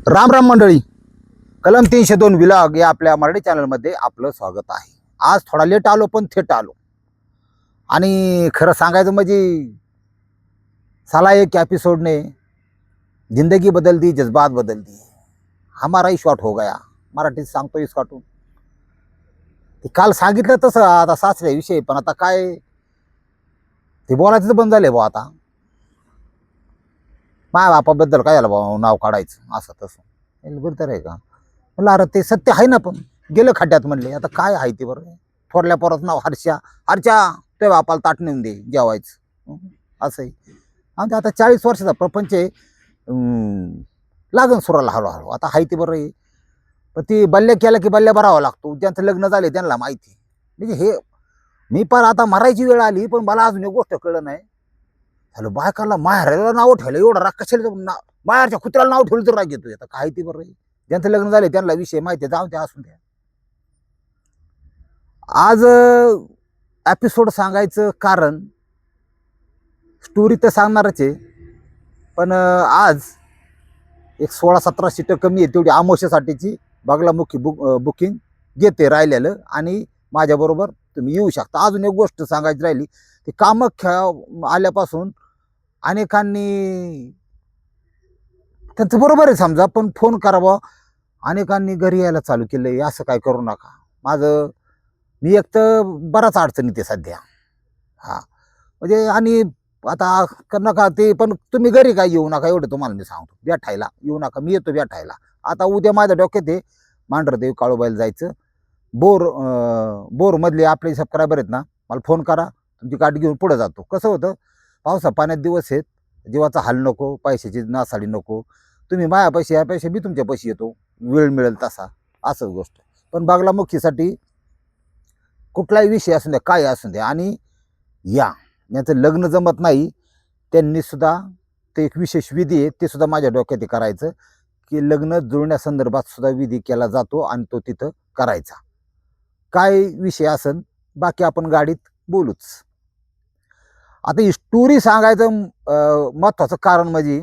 राम राम मंडळी, कलम 302 विलॉग या आपल्या मराठी चॅनलमध्ये आपलं स्वागत आहे. आज थोडा लेट आलो पण थेट आलो. आणि खरं सांगायचं म्हणजे साला एक एपिसोड ने जिंदगी बदल दी, जज्बात बदल दी. हमारा ही शॉट हो गया. मराठीत सांगतो इस काटून. काल सांगितलं तसं आता सासऱ्याविषयी, पण आता काय ते बोलायचं बंद झाले भाऊ. आता माय बापाबद्दल काय झालं भाऊ नाव काढायचं असं तसं बरं तर आहे का. म्हणलं अरे ते सत्य आहे ना, पण गेलं खड्ड्यात म्हणले. आता काय आहे ते बरं. थोरल्या पोरात नाव हर्षा. हर्षा ते बापाला ताट नेऊन दे जेवायचं असंही. आणि ते आता 40 वर्षाचा प्रपंच आहे. लागन सुराला हळूहळू. आता आहे ते बरं आहे. पण ती बल्ल्या केला की बल्ल्या भरावा लागतो. ज्यांचं लग्न झाले त्यांना माहिती. म्हणजे हे मी पण आता मरायची वेळ आली, पण मला अजून एक गोष्ट कळलं नाही. हॅलो बायकाला माहेराला नाव ठेवलं, एवढं राग कशाला. माहेरच्या कुत्र्याला नाव ठेवलं तर राग येतोय. आता काय ती बरं आहे. ज्यांचं लग्न झाले त्यांना विषय माहिती आहे, जाऊ द्या असून द्या. आज एपिसोड सांगायचं कारण स्टोरी तर सांगणारच आहे, पण आज एक 16-17 सीटर कमी आहे, तेवढी आमोशासाठीची बागलामुखी बुकिंग घेते राहिलेलं. आणि माझ्याबरोबर तुम्ही येऊ शकता. अजून एक गोष्ट सांगायची राहिली, ती कामाख्या आल्यापासून अनेकांनी त्यांचं बरोबर आहे समजा, पण फोन करावा. अनेकांनी घरी यायला चालू केलं. असं काय करू नका. मी एक तर बराच अडचणीत आहे सध्या. हा म्हणजे आणि आता नका ते, पण तुम्ही घरी काय येऊ नका एवढं तुम्हाला मी सांगतो. भेटायला येऊ नका, मी येतो भेटायला. आता उद्या माझ्या डोक्यात आहे मांढरदेव काळूबाईला जायचं. बोरमधले आपले सबस्क्रायबर आहेत ना, मला फोन करा, तुमची गाडी घेऊन पुढे जातो. कसं होतं, पावसा पाण्यात दिवस आहेत, जीवाचा हाल नको, पैशाची नासाडी नको. तुम्ही माझ्या पैसे या पैसे मी तुमच्या पैसे येतो, वेळ मिळेल तसा. असंच गोष्ट. पण बागलामुखीसाठी कुठलाही विषय असू द्या, काय असू द्या. आणि ज्यांचं लग्न जमत नाही त्यांनी सुद्धा ते एक विशेष विधी आहे, ते सुद्धा माझ्या डोक्यात करायचं की लग्न जुळण्यासंदर्भात सुद्धा विधी केला जातो आणि तो तिथं करायचा. काय विषय असन बाकी आपण गाडीत बोलूच. आता ही स्टोरी सांगायचं महत्वाचं कारण म्हणजे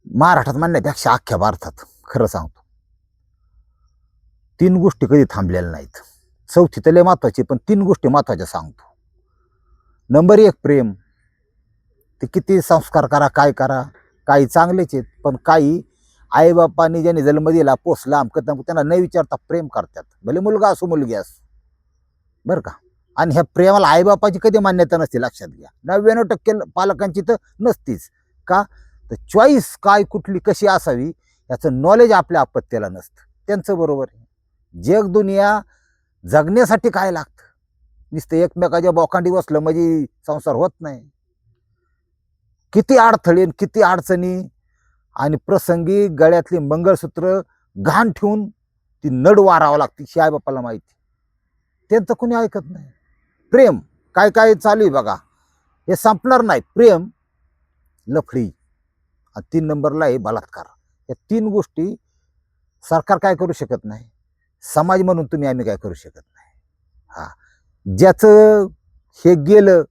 महाराष्ट्रात म्हणण्यापेक्षा अख्ख्या भारतात खरं सांगतो 3 गोष्टी कधी थांबलेल्या नाहीत. चौथी तर लय महत्वाची, पण 3 गोष्टी महत्वाच्या सांगतो. नंबर 1 प्रेम. ते किती संस्कार करा, काय करा, काही चांगलेच आहेत, पण काही आईबापांनी ज्यांनी जन्म दिला, पोसला, त्यांना न विचारता प्रेम करतात, भले मुलगा असो मुलगी असो, बरं का. आणि ह्या प्रेमाला आईबापाची कधी मान्यता नसते, लक्षात घ्या. 99% पालकांची तर नसतीच. का तर चॉईस काय कुठली कशी असावी याचं नॉलेज आपल्या अपत्याला नसतं. त्यांचं बरोबर आहे. जग दुनिया जगण्यासाठी काय लागतं. नुसतं एकमेकाच्या बोकांडी बसलं म्हणजे संसार होत नाही. किती अडथळे, किती अडचणी, आणि प्रसंगी गळ्यातली मंगळसूत्र घाण ठेवून ती नड वारावं लागते. ही आई बापाला माहिती. त्यांचं कोणी ऐकत नाही. प्रेम काय काय चालू आहे बघा, हे संपणार नाही. प्रेम, लफडी, 3 नंबरला आहे बलात्कार. या 3 गोष्टी सरकार काय करू शकत नाही, समाज म्हणून तुम्ही आम्ही काय करू शकत नाही. ज्याचं हे गेलं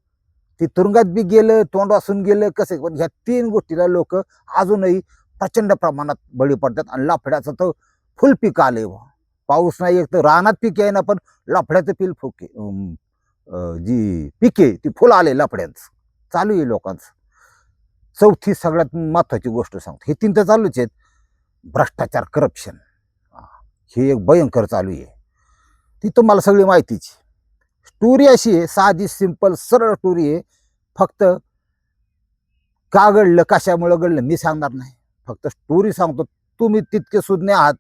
ते तुरुंगात बी गेलं, तोंड वासून गेलं, कसं. पण ह्या 3 गोष्टीला लोक अजूनही प्रचंड प्रमाणात बळी पडतात. आणि लाफड्याचं तर फुल पीक आले. पाऊस नाही, एक तर रानात पीक आहे ना, पण लाफड्याचं जी पिके ती फुल आले लाफड्यांचं चालू आहे लोकांचं. चौथी सगळ्यात महत्वाची गोष्ट सांगतो, हे 3 तर चालूच आहेत. भ्रष्टाचार, करप्शन, हे एक भयंकर चालू आहे. ती तुम्हाला सगळी माहितीची. स्टोरी अशी आहे, साधी सिंपल सरळ स्टोरी आहे. फक्त का घडलं, कशामुळे घडलं मी सांगणार नाही, फक्त स्टोरी सांगतो. तुम्ही तितके सुज्ञ आहात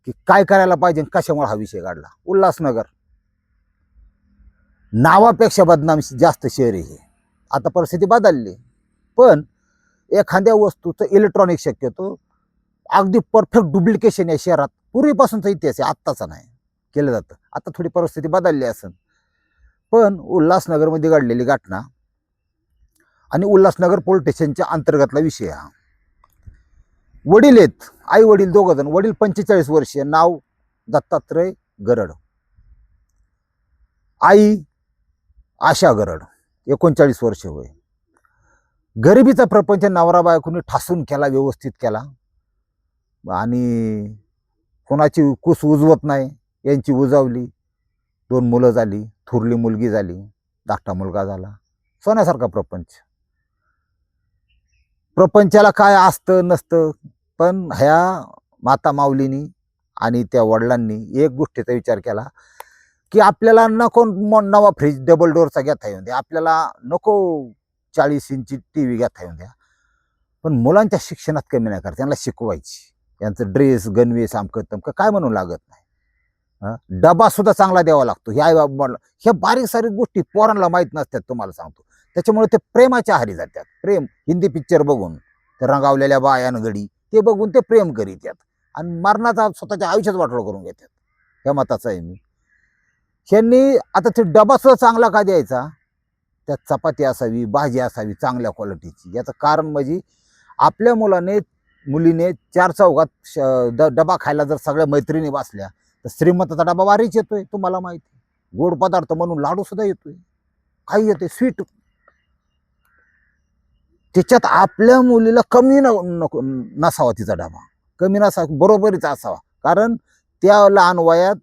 की काय करायला पाहिजे, कशामुळे हा विषय घडला. उल्हासनगर नावापेक्षा बदनाम जास्त शहर आहे. आता परिस्थिती बदलली, पण एखाद्या वस्तूचं इलेक्ट्रॉनिक शक्यतो अगदी परफेक्ट डुप्लिकेशन या शहरात पूर्वीपासूनचा इतिहास आहे, आत्ताचा नाही, केलं जातं. आता थोडी परिस्थिती बदलली असेल, पण उल्हासनगरमध्ये घडलेली घटना आणि उल्हासनगर पोलीस स्टेशनच्या अंतर्गतला विषय हा. वडील आहेत, आई वडील दोघं जण. वडील 45 वर्षीय, नाव दत्तात्रय गरड, आई आशा गरड 39 वर्ष वय. गरिबीचा प्रपंच नवरा बायकोनी ठासून केला, व्यवस्थित केला. आणि कोणाची कुस उजवत नाही, यांची उजावली. 2 मुलं झाली, थोरली मुलगी झाली, धाकटा मुलगा झाला. सोन्यासारखा प्रपंच. प्रपंचाला काय असतं नसतं, पण ह्या माता माऊलीनी आणि त्या वडिलांनी एक गोष्टीचा विचार केला, की आपल्याला नको नवा फ्रीज डबल डोअरचा घेता येऊन द्या, आपल्याला नको 40 इंची टीव्ही घेता येऊन द्या, पण मुलांच्या शिक्षणात कमी नाही करायचं, त्यांना शिकवायची. त्यांचं ड्रेस गणवेश आमकं तमकं काय म्हणून लागत नाही. डबा सुद्धा चांगला द्यावा लागतो. ह्या ह्या बारीक सारीक गोष्टी पोरांना माहीत नसतात, तुम्हाला सांगतो. त्याच्यामुळे ते प्रेमाच्या आहारी जातात. प्रेम हिंदी पिक्चर बघून, ते रंगावलेल्या बायान गडी ते बघून ते प्रेम करीत आणि मरणाचा स्वतःच्या आयुष्यात वाटोळ करून घेतात. ह्या मताचा आहे मी. ह्यांनी आता ते डबा सुद्धा चांगला का द्यायचा, त्यात चपाती असावी, भाजी असावी चांगल्या क्वालिटीची. याचं कारण म्हणजे आपल्या मुलीने 4 चौघात डबा खायला जर सगळ्या मैत्रिणी बसल्या तर श्रीमंताचा डबा वारीच येतोय, तुम्हाला माहिती. गोड पदार्थ म्हणून लाडू सुद्धा येतोय, काही येते स्वीट. त्याच्यात आपल्या मुलीला कमी नसावा, तिचा डबा कमी नसावा, बरोबरीचा असावा. कारण त्या लहान वयात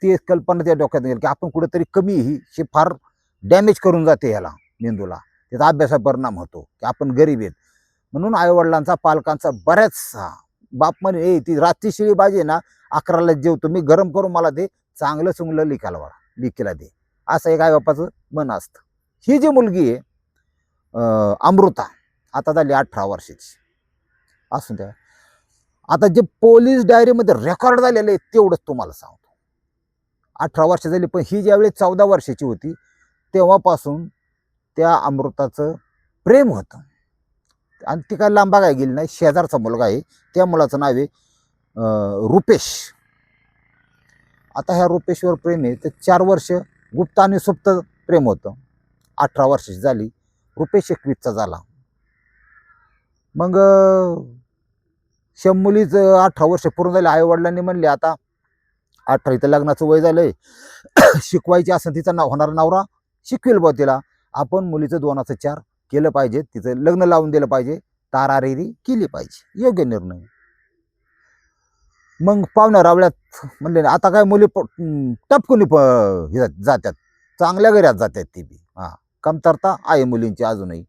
ती कल्पना त्या डोक्यात येईल की आपण कुठेतरी कमी ही फार डॅमेज करून जाते ह्याला, मेंदूला. त्याचा अभ्यासावर परिणाम होतो की आपण गरीब आहेत. म्हणून आईवडिलांचा, पालकांचा बऱ्याचसा बाप म्हणे, ए ती रात्री शिळी भाजी ना 11ला जेवतो मी, गरम करून मला दे, चांगलं चुंगलं लिकीला दे, असं एक आई बापाचं मन असतं. ही जी मुलगी आहे अमृता, आता झाली 18 वर्षाची. असून द्या, आता जे पोलीस डायरीमध्ये रेकॉर्ड झालेलं आहे तेवढंच तुम्हाला सांगतो. 18 वर्ष झाली, पण ही ज्यावेळी 14 वर्षाची होती तेव्हापासून त्या अमृताचं प्रेम होतं. आणि ती काय लांब काय गेली नाही, शेजारचा मुलगा आहे, त्या मुलाचं नाव आहे रुपेश. आता ह्या रुपेशवर प्रेम आहे तर 4 वर्ष गुप्त आणि सुप्त प्रेम होतं. 18 वर्षाची झाली, रुपेश 21चा झाला. मग मुलीचं 18 वर्ष पूर्ण झाले. आई वडिलांनी म्हणले आता 18 इथं लग्नाचं वय झालंय, शिकवायची असं तिचा होणारा नवरा शिकवेल बा तिला, आपण मुलीचं 2चं 4 केलं पाहिजे, तिचं लग्न लावून दिलं पाहिजे, तारारेरी केली पाहिजे. योग्य निर्णय. मग पाहुण्या रावळ्यात म्हणले आता काय मुली टपकुनी जातात, चांगल्या घरात जातात ती बी. कमतरता आहे मुलींची अजूनही.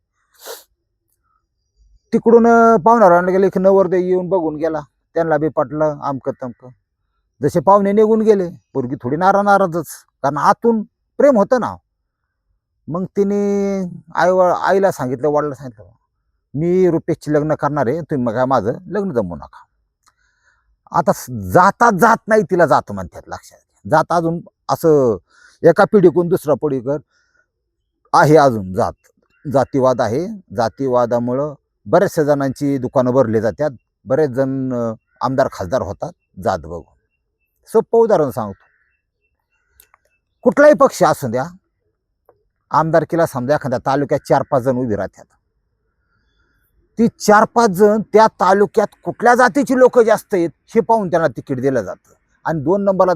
तिकडून पाहुण्या रावळ्याला गेले की नवरदेव येऊन बघून गेला, त्यांना बी पटलं आमकं तमकं. जसे पाहुणे निघून गेले, पोरगी थोडी नाराजच, कारण आतून प्रेम होतं ना. मग तिने आईला सांगितलं, वडिलांना सांगितलं, मी रुपेशची लग्न करणार आहे, तुम्ही काय माझं लग्न जमवू नका. आता जात नाही तिला जात म्हणतात, लक्षात जात अजून असं एका पिढीकडून दुसरा पिढीकर आहे अजून जातीवाद आहे. जातीवादामुळं बऱ्याचशा जणांची दुकानं भरली जातात, बरेच जण आमदार खासदार होतात जात बघून. सोपं उदाहरण सांगतो, कुठलाही पक्ष असू द्या, आमदारकीला समजा एखाद्या तालुक्यात 4-5 जण उभी राहतात. ती 4-5 जण त्या तालुक्यात कुठल्या जातीची लोक जास्त आहेत हे पाहून त्यांना तिकीट दिलं जातं. आणि 2 नंबरला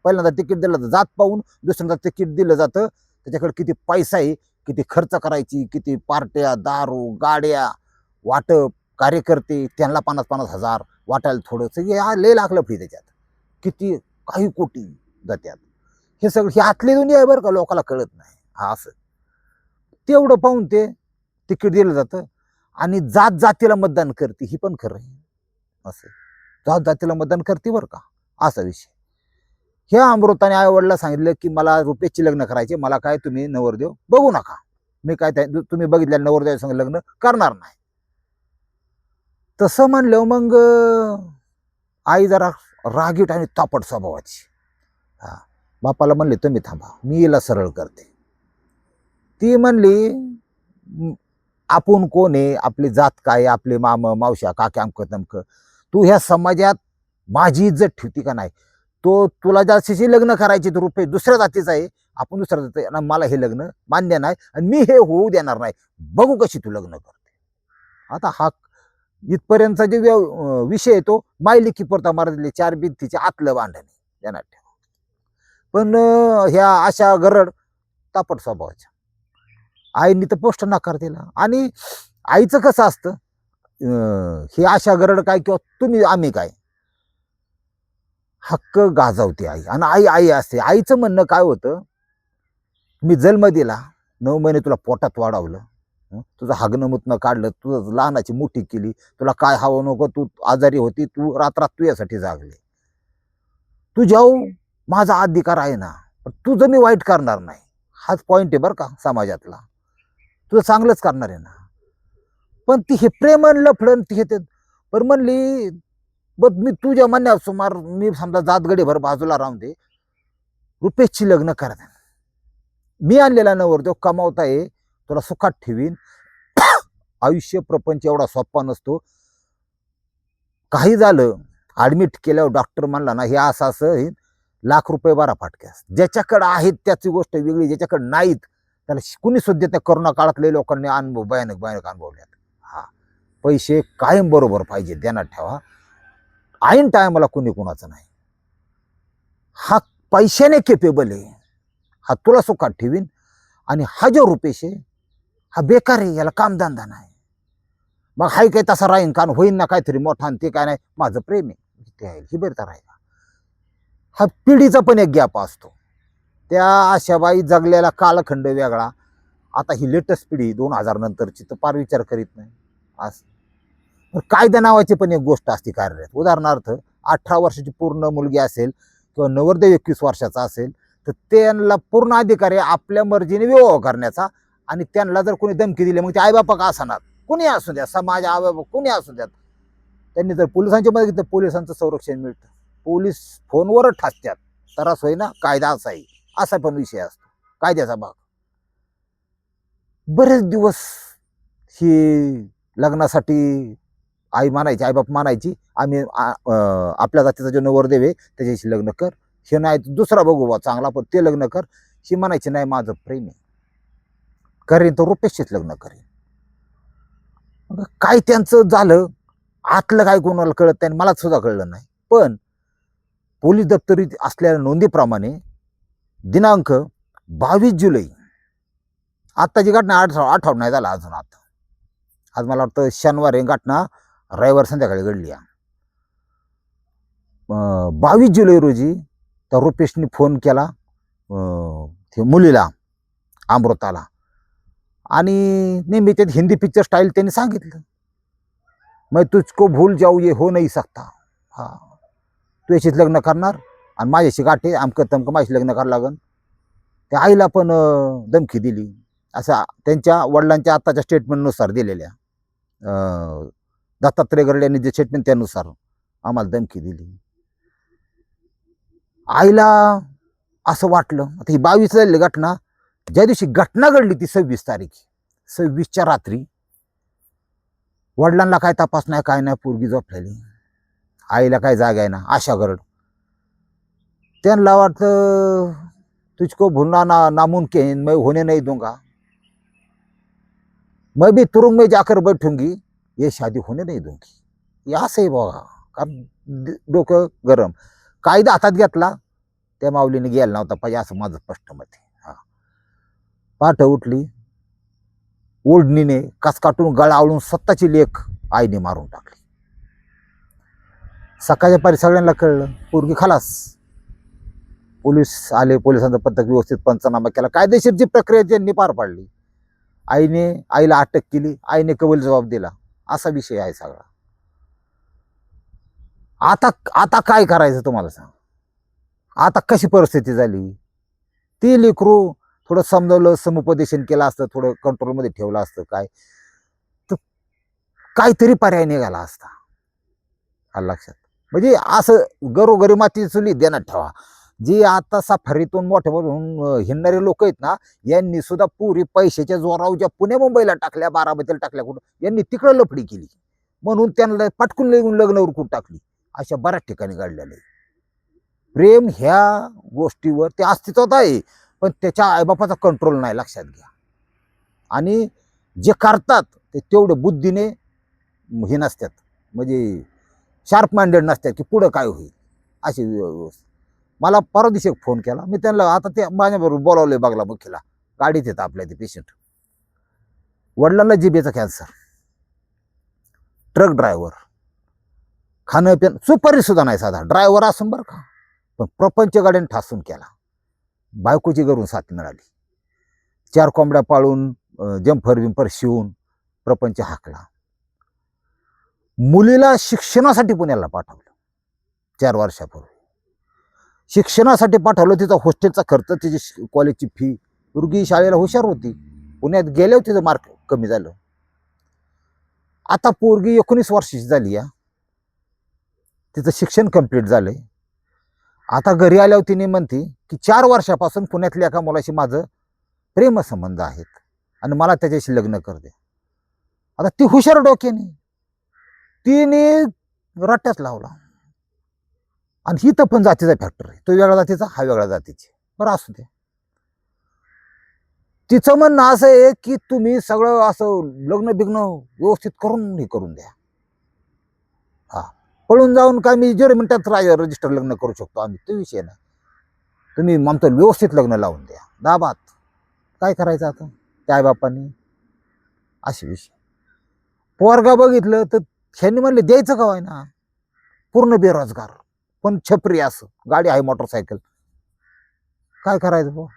पहिल्यांदा तिकीट दिलं जातं, जात पाहून दुसऱ्यांदा तिकीट दिलं जातं. त्याच्याकडे किती पैसा आहे, किती खर्च करायची, किती पार्ट्या, दारू, गाड्या, वाटप, कार्यकर्ते, त्यांना 50-50 हजार वाटायला थोडंसं लय लागलं फ्री. त्याच्यात किती काही कोटी जात्यात. हे सगळं ही आतली दुनिया आहे बरं का, लोकांना कळत नाही. असं तेवढं पाहून ते तिकीट दिलं जातं. आणि जातीला मतदान करते, ही पण खरं आहे. असं जातीला मतदान करते बरं का, असा विषय. ह्या अमृताने आई वडिलांना सांगितलं की मला रुपेशची लग्न करायचे, मला काय तुम्ही नवरदेव बघू नका, मी काय तुम्ही बघितल्या नवरदेव संग लग्न करणार नाही. तसं म्हणलं मग आई जरा रागीट आणि तापट स्वभावाची. बापाला म्हणले तुम्ही थांबा, मी हिला सरळ करते. ती म्हणली आपण कोण आहे, आपली जात काय, आपले मावश्या काक्या अमकं तमकं, तू ह्या समाजात माझी इज्जत ठेवती का नाही. तुला जास्तीची लग्न करायची तर रुपेश दुसऱ्या जातीचा आहे, आपण दुसऱ्या जाती, मला हे लग्न मान्य नाही आणि मी हे होऊ देणार नाही, बघू कशी तू लग्न करते. आता हा इथपर्यंतचा जे विषय आहे तो मायलिकी पुरता मारले, 4 भिंतीचे आतलं भांडण ध्यानात ठेवा. पण ह्या अशा गरड तापट स्वभावाच्या आईनी तर पोस्ट नकार दिला. आणि आईचं कसं असतं, हे आशा गरड काय किंवा तुम्ही आम्ही काय, हक्क गाजवते आई. आणि आई आई असते. आईचं म्हणणं काय होतं, मी जन्म दिला, 9 महिने तुला पोटात वाढवलं, तुझं हागणं मुतणं काढलं, तुझं लहानाची मोठी केली, तुला काय हवं नको, तू आजारी होती, तू रात्रात तू यासाठी जागले, तू जाऊ, माझा अधिकार आहे ना, पण तुझं मी वाईट करणार नाही. हाच पॉइंट आहे बरं का समाजातला. तुझं चांगलंच करणार आहे ना. पण ती हे प्रेम लफडन ती हे पण म्हणली, बघ मी तुझ्या म्हणण्यावर सुमार मी समजा जातगडीभर बाजूला राहून दे, रुपेशची लग्न करा. मी आणलेला नवर तो कमावताय, तुला सुखात ठेवीन. आयुष्य प्रपंच एवढा सोप्पा नसतो. काही झालं, ऍडमिट केल्यावर डॉक्टर म्हणला ना, हे असं असं ₹1,00,000 बारा फाटक्यास. ज्याच्याकडे आहेत त्याची गोष्ट वेगळी, ज्याच्याकडे नाहीत त्याला कुणी सुद्धा त्या करोना काळातले लोकांनी अनुभव भयानक भयानक अनुभवल्यात. हा, पैसे कायम बरोबर पाहिजे, ध्यानात ठेवा. ऐन टायमाला कुणी कुणाचं नाही. हा पैशाने केपेबल आहे, हा तुला सुखात ठेवीन. आणि हा जो रुपेश आहे, हा बेकार आहे, याला कामधंदा नाही. मग हाय काय तसा राहीन, कारण होईन ना काहीतरी मोठा, आणि ते काय नाही, माझं प्रेम आहे ते आहे, ही बरं तर आहे. हा पिढीचा पण एक गॅप असतो. त्या आशाबाई जगलेला कालखंड वेगळा, आता ही लेटेस्ट पिढी 2000 नंतरची तर फार विचार करीत नाही. असं कायदा नावाची पण एक गोष्ट असते कार्यरत. उदाहरणार्थ 18 वर्षाची पूर्ण मुलगी असेल किंवा नवरदेव 21 वर्षाचा असेल, तर त्यांना पूर्ण अधिकार आहे आपल्या मर्जीने विवाह करण्याचा. आणि त्यांना जर कोणी धमकी दिली, मग ते आईबापा का असणार, कोणी असू द्या, समाज आईबापा कोणी असू द्यात, त्यांनी जर पोलिसांच्या मध्ये घेतलं, पोलिसांचं संरक्षण मिळतं. पोलीस फोनवरच ठासतात, त्रास होईना, कायदा असा आहे, असा पण विषय असतो कायद्याचा भाग. बरेच दिवस ही लग्नासाठी आई म्हणायची, आईबाप म्हणायची, आम्ही आपल्या जातीचा जो नवरदेव आहे त्याच्याशी लग्न कर, हे नाही दुसरा बघू बा चांगला, पण ते लग्न कर. ही म्हणायची नाही, माझं प्रेम आहे, करेन तर रुपेशशीच लग्न करेन. काय त्यांचं झालं आतलं काय कोणाला कळत नाही, मला सुद्धा कळलं नाही. पण पोलीस दप्तरी असलेल्या नोंदीप्रमाणे दिनांक 22 जुलै, आत्ताची घटना आठवडा नाही झाला अजून. आता आज मला वाटतं शनिवार आहे, घटना रविवार संध्याकाळी घडली. 22 जुलै रोजी त्या रुपेशनी फोन केला मुलीला, अमृताला, आणि नेहमी त्यात हिंदी पिक्चर स्टाईल त्यांनी सांगितलं, मैं तुझको भूल जाऊ ये हो नाही सकता. हा, तू याशीच लग्न करणार आणि माझ्याशी गाठे, आमकं तमकं माझ्याशी लग्न करावं लागन. त्या आईला पण धमकी दिली, असं त्यांच्या वडिलांच्या आत्ताच्या स्टेटमेंटनुसार दिलेल्या, दत्तात्रय गरड यांनी जे स्टेटमेंट त्यानुसार आम्हाला धमकी दिली. आईला असं वाटलं, आता ही 22 झालेली घटना, ज्या दिवशी घटना घडली ती 26 तारीख, 26च्या रात्री, वडिलांना काय तपास नाही, काय नाही, पोरगी झोपलेली, आईला काय जाग आहे ना, आशा गरड. त्यांना वाटतं तुझको भूलना नामुमकिन, मैं होने नहीं दूंगा, मैं भी तुरुंग में जाकर बैठूंगी, ये शादी होने नहीं दूंगी. असं आहे बघा, कारण डोकं गरम. कायदा हातात घेतला, त्या माऊलीने गेला नव्हता पाहिजे, असं माझं स्पष्ट मत आहे. हा, पाठ उठली, ओढणीने कस काटून गळा आवळून स्वतःची लेख आईने मारून टाकली. सकाळच्या पारी सगळ्यांना कळलं, पोरगी खलास. पोलीस आले, पोलिसांचा पथक व्यवस्थित पंचनामा केला, कायदेशीर जी प्रक्रिया त्यांनी पार पाडली. आईला अटक केली, आईने कबूल जबाब दिला, असा विषय आहे सगळा. आता आता काय करायचं तुम्हाला सांग. आता कशी परिस्थिती झाली, ती लेकरू थोडं समजावलं, समुपदेशन केलं असतं, थोडं कंट्रोलमध्ये ठेवलं असतं, काय तर काहीतरी पर्याय निघाला असता. लक्षात, म्हणजे असं घरोघरी माती चुली ध्यानात ठेवा. जी आता सफारीतून मोठ्यामधून हिंडणारे लोक आहेत ना, यांनी सुद्धा पुरी पैशाच्या जोरावर ज्या पुणे मुंबईला टाकल्या, बारामतीला टाकल्या, कुठं यांनी तिकडं लफडी केली, म्हणून त्यांना पटकून लग्न उरकून टाकली. अशा बऱ्याच ठिकाणी घडलेलं आहे. प्रेम ह्या गोष्टीवर ते अस्तित्वात आहे, पण त्याच्या आईबापाचा कंट्रोल नाही, लक्षात घ्या. आणि जे करतात ते तेवढे बुद्धीने हे नसतात, म्हणजे शार्प माइंडेड नसतात की पुढं काय होईल अशी व्यवस्था. मला परवा दिवशी फोन केला, मी त्यांना आता ते माझ्याबरोबर बोलावले बघला मुखीला, गाडीत येतं आपल्या ते पेशंट, वडिलांना जिभेचा कॅन्सर, ट्रक ड्रायव्हर, खाणं पिणं सुपारी सुद्धा नाही साधा ड्रायव्हर असून बरं का, पण प्रपंच गाड्याने ठासून केला. बायकोची घरून साथ मिळाली, 4 कोंबड्या पाळून जंफर बिंफर शिवून प्रपंच हाकला. मुलीला शिक्षणासाठी पुण्याला पाठवलं 4 वर्षापूर्वी. शिक्षणासाठी पाठवलं, तिचा हॉस्टेलचा खर्च, तिची कॉलेजची फी. पोरगी शाळेला हुशार होती, पुण्यात गेल्यावर तिचं मार्क कमी झालं. आता पोरगी 19 वर्षाची झाली या, तिचं शिक्षण कंप्लीट झालंय. आता घरी आल्यावर तिने म्हणते की 4 वर्षापासून पुण्यातल्या एका मुलाशी माझं प्रेमसंबंध आहेत आणि मला त्याच्याशी लग्न कर दे. आता ती हुशार डोक्याने तिने रट्ट्याच लावला. आणि इथं पण जातीचा फॅक्टर आहे, तो वेगळ्या जातीचा हा वेगळ्या जातीचे. बरं असू दे. तिचं म्हणणं असं आहे की तुम्ही सगळं असं लग्न बिग्न व्यवस्थित करून हे करून द्या. हा, पळून जाऊन काय मी 0 मिनिटात रजिस्टर लग्न करू शकतो आम्ही, तो विषय नाही. तुम्ही म्हणतो व्यवस्थित लग्न लावून द्या. दाबात काय करायचं आता त्या आईबापांनी, असे विषय. पोरगा बघितलं तर ह्यांनी म्हणले द्यायचं का व्हाय ना, पूर्ण बेरोजगार, पण छपरी, असं गाडी आहे मोटरसायकल. काय करायचं भाऊ,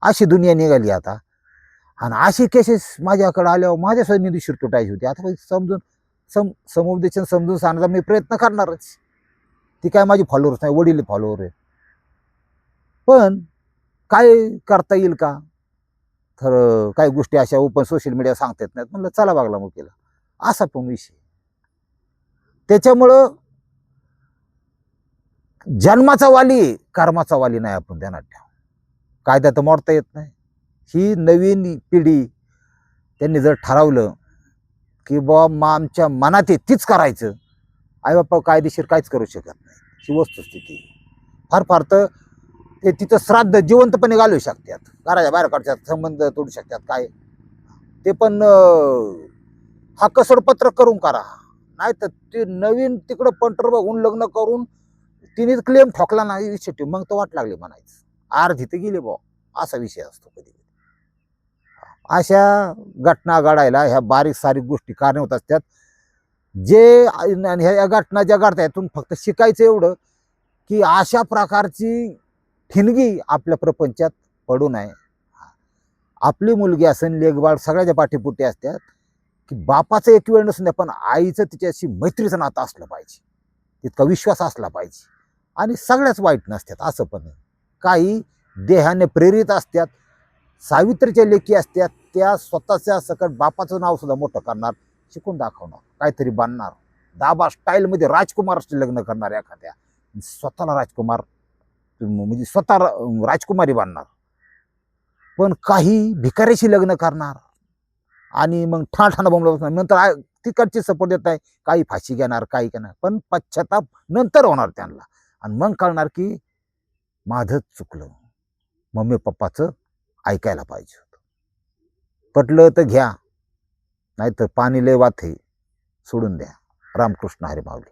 अशी दुनिया निघाली आता. आणि अशी केसेस माझ्याकडे आल्यावर माझ्यासोबत मी दुसरी तुटायची होती. आता समजून समुपदेशन समजून सांगण्याचा मी प्रयत्न करणारच. ती काय माझी फॉलोअर्स नाही, वडील फॉलोअर आहे. पण काय करता येईल का, तर काही गोष्टी अशा ओपन सोशल मीडिया सांगता येत नाहीत. म्हणलं चला बागला मग केला, असा पण विषय. त्याच्यामुळं जन्माचा वाली कर्माचा वाली नाही, आपण ध्यानात ठेवा. कायदा तर मोडता येत नाही. ही नवीन पिढी त्यांनी जर ठरवलं की बाबा आमच्या मनात आहे तीच करायचं, आईबापा कायदेशीर काहीच करू शकत नाही. ही वस्तुस्थिती. फार फार तर ते तिथं श्राद्ध जिवंतपणे घालवू शकतात, घराच्या बाहेर काढतात, संबंध तोडू शकतात. काय ते पण हा कसरपत्र करून करा, नाही तर ते नवीन तिकडं पंटर बघून लग्न करून तिने क्लेम ठोकला नाही विषय, मग तो वाट लागली म्हणायचं, अर्धी तर गेली बा, असा विषय असतो कधी. अशा घटना घडायला ह्या बारीक सारीक गोष्टी कारणीभूत असतात. जे ह्या घटना ज्या घडतात यातून फक्त शिकायचं एवढं की अशा प्रकारची ठिणगी आपल्या प्रपंचात पडू नये. आपली मुलगी असेल, लेकबाळ सगळ्याच्या पाठीपुटी असतात की बापाचं एक वेळ नसून द्या, पण आईचं तिच्याशी मैत्रीचं नातं असलं पाहिजे, तितका विश्वास असला पाहिजे. आणि सगळ्याच वाईट नसतात असं पण, काही देहाने प्रेरित असतात. सावित्रीच्या लेकी असतात, त्या स्वतःच्या सकट बापाचं नाव सुद्धा मोठं करणार, शिकून दाखवणार, काहीतरी बांधणार, दाबा स्टाईलमध्ये राजकुमाराशी लग्न करणार, एखाद्या स्वतःला राजकुमार म्हणजे स्वतः राजकुमारी बांधणार. पण काही भिकाऱ्याशी लग्न करणार आणि मग ठाणा बोंबला नंतर तिकडची सपोर्ट देत आहे, काही फाशी घेणार, काही घेणार, पण पश्चाताप नंतर होणार त्यांना. आणि मग कळणार की माझंच चुकलं, मम्मी पप्पाचं ऐकायला पाहिजे होतं. पटलं तर घ्या, नाहीतर पाणी लय वाथे, सोडून द्या. रामकृष्ण हरी माऊली.